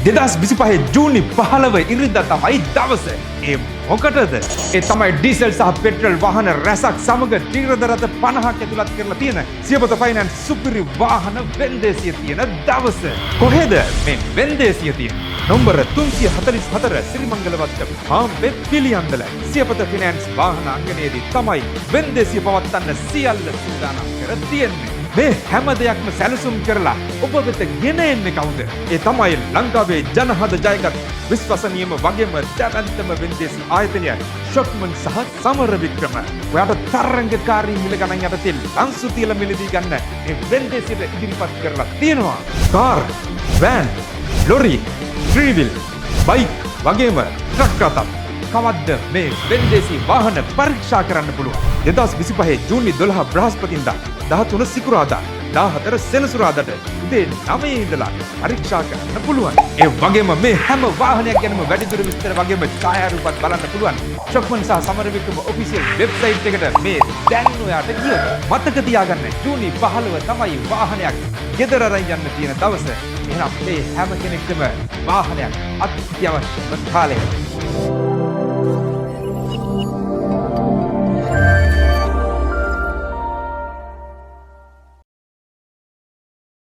2025 ජූනි 15 ඉරිදා තමයි දවස. ඒ මොකටද? ඒ තමයි ඩීසල් සහ පෙට්‍රල් වාහන රැසක් සමග ත්‍රිරද රථ 50ක් ඇතුළත් කරලා තියෙන සියපත ෆයිනන්ස් සුපිරි වාහන වෙන්දේසිය තියෙන දවස. කොහෙද මේ වෙන්දේසිය තියෙන්නේ? නම්බර 344 සිරිමංගලවත්ත හාම්බේ පිළියන්දල සියපත ෆිනෑන්ස් වාහන අංගනයේදී තමයි වෙන්දේසිය පවත්වන්න සියල්ල සූදානම් කර තියෙන්නේ. මේ හැම දෙයක්ම සැලසුම් කරලා ඔබ වෙත ගෙන එන්නේ කවුද? ඒ තමයි ලංකාවේ ජනහද ජයගත් විශ්වසනීයම වගේම දැවැන්තම වෙන්දේසි ආයතනය ශොක්මන් සහ සමර වික්‍රම. ඔයාට තරංගකාරී මිල ගණන් යටතේ ලන්සු තියලා මිලදී ගන්න මේ වෙන්දේසියට ඉදිරිපත් කරලා තියෙනවා. Car, van, lorry, three wheel, bike වගේම ට්‍රක් රථ කවද්ද මේ වෙන්දේසි වාහන පරීක්ෂා කරන්න පුළුවන්. 2025 ජූනි 12 බ්‍රහස්පතින්දා 13 සිකුරාදා 14 සෙනසුරාදාට උදේ 9 ඉඳලා පරීක්ෂා කරන්න පුළුවන්. ඒ වගේම මේ හැම වාහනයක් ගැනම වැඩිදුර විස්තර වගේම ඡායාරූපත් බලන්න පුළුවන්. ශොක්මන් සහ සමරවික්‍රම ඔෆිෂියල් වෙබ්සයිට් එකට මේ දැන් ඔයාට ගියොත් මතක තියාගන්න ජූනි 15 තමයි වාහනයක් ගෙදර අරන් යන්න තියෙන දවස. එහෙනම් මේ හැම කෙනෙක්ටම වාහනයක් අත්‍යවශ්‍යම කාලයක.